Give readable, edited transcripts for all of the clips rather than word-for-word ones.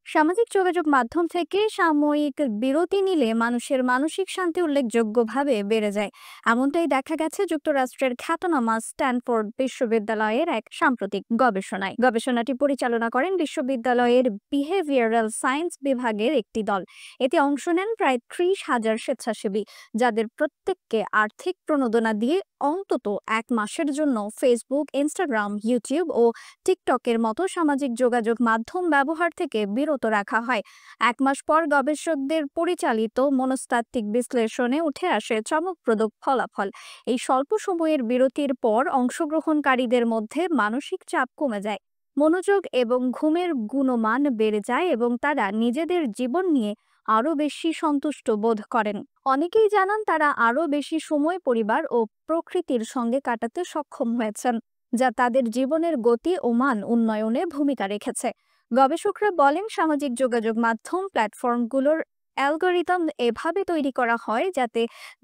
সামাজিক যোগাযোগ মাধ্যম থেকে সাময়িক বিরতি নিলে মানুষের মানসিক শান্তি উল্লেখযোগ্যভাবে বেড়ে যায়। এমনটাই দেখা গেছে যুক্তরাষ্ট্রের খ্যাতনামা স্ট্যানফোর্ড বিশ্ববিদ্যালয়ের এক সাম্প্রতিক গবেষণায়। গবেষণাটি পরিচালনা করেন বিশ্ববিদ্যালয়ের বিহেভিয়ারাল সায়েন্স বিভাগের একটি দল। এতে অংশ নেন প্রায় 30,000 স্বেচ্ছাসেবী, যাদের প্রত্যেককে আর্থিক প্রণোদনা দিয়ে অন্তত 1 মাসের জন্য ফেসবুক, ইনস্টাগ্রাম, ইউটিউব ও টিকটকের মতো সামাজিক যোগাযোগ মাধ্যম ব্যবহার থেকে বিরত রাখা হয়। 1 মাস পর গবেষকদের পরিচালিত মনস্তাত্ত্বিক বিশ্লেষণে উঠে আসে চমকপ্রদ ফলাফল। এই স্বল্প সময়ের বিরতির পর অংশগ্রহণকারীদের মধ্যে মানসিক চাপ কমে যায়, মনোযোগ এবং ঘুমের গুণমান বেড়ে যায় এবং তারা নিজেদের জীবন নিয়ে আরও বেশি সন্তুষ্ট বোধ করেন। অনেকেই জানান তারা আরও বেশি সময় পরিবার ও প্রকৃতির সঙ্গে কাটাতে সক্ষম হয়েছেন, যা তাদের জীবনের গতি ও মান উন্নয়নে ভূমিকা রেখেছে। গবেষকরা বলেন, সামাজিক যোগাযোগ মাধ্যম প্ল্যাটফর্মগুলোর অ্যালগরিদম এভাবে তৈরি করা হয় যাতে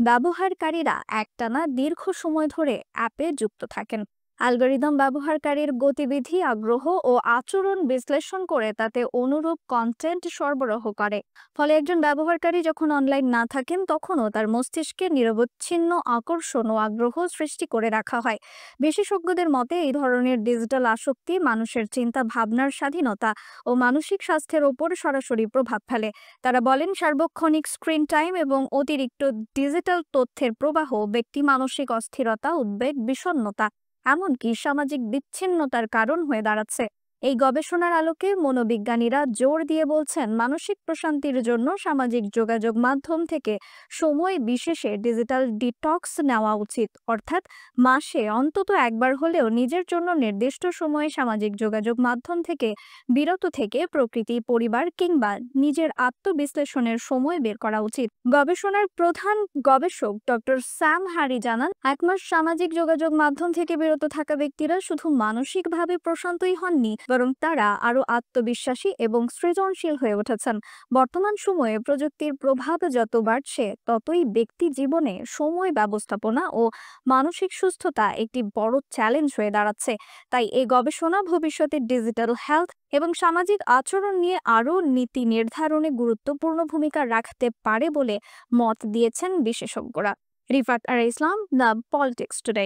ব্যবহারকারীরা একটানা দীর্ঘ সময় ধরে অ্যাপে যুক্ত থাকেন। অ্যালগরিদম ব্যবহারকারীর গতিবিধি, আগ্রহ ও আচরণ বিশ্লেষণ করে তাতে অনুরূপ কন্টেন্ট সরবরাহ করে। ফলে একজন ব্যবহারকারী যখন অনলাইন না থাকেন তখনও তার মস্তিষ্কে নিরবচ্ছিন্ন আকর্ষণ ও আগ্রহ সৃষ্টি করে রাখা হয়। বিশেষজ্ঞদের মতে এই ধরনের ডিজিটাল আসক্তি মানুষের চিন্তা ভাবনার স্বাধীনতা ও মানসিক স্বাস্থ্যের ওপর সরাসরি প্রভাব ফেলে। তারা বলেন, সার্বক্ষণিক স্ক্রিন টাইম এবং অতিরিক্ত ডিজিটাল তথ্যের প্রবাহ ব্যক্তি মানসিক অস্থিরতা, উদ্বেগ, বিষণ্ণতা, এমনকি সামাজিক বিচ্ছিন্নতার কারণ হয়ে দাঁড়াচ্ছে। এই গবেষণার আলোকে মনোবিজ্ঞানীরা জোর দিয়ে বলছেন, মানসিক প্রশান্তির জন্য সামাজিক যোগাযোগ মাধ্যম থেকে সময় বিশেষে ডিজিটাল ডিটক্স নেওয়া উচিত। অর্থাৎ মাসে অন্তত একবার হলেও নিজের জন্য নির্দিষ্ট সময়ে সামাজিক যোগাযোগ মাধ্যম থেকে বিরত থেকে প্রকৃতি, পরিবার কিংবা নিজের আত্মবিশ্লেষণের সময় বের করা উচিত। গবেষণার প্রধান গবেষক ডক্টর স্যাম হ্যারি জানান, 1 মাস সামাজিক যোগাযোগ মাধ্যম থেকে বিরত থাকা ব্যক্তিরা শুধু মানসিকভাবে প্রশান্তই হননি, বরং তারা আরও আত্মবিশ্বাসী এবং সৃজনশীল হয়ে উঠেছেন। বর্তমান সময়ে প্রযুক্তির প্রভাব যত বাড়ছে ততই ব্যক্তি জীবনে সময় ব্যবস্থাপনা ও মানসিক সুস্থতা একটি বড় চ্যালেঞ্জ হয়ে দাঁড়াচ্ছে। তাই এই গবেষণা ভবিষ্যতে ডিজিটাল হেলথ এবং সামাজিক আচরণ নিয়ে আরও নীতি নির্ধারণে গুরুত্বপূর্ণ ভূমিকা রাখতে পারে বলে মত দিয়েছেন বিশেষজ্ঞরা। রিফাত আর ইসলাম, দ্য পলিটিক্স টুডে।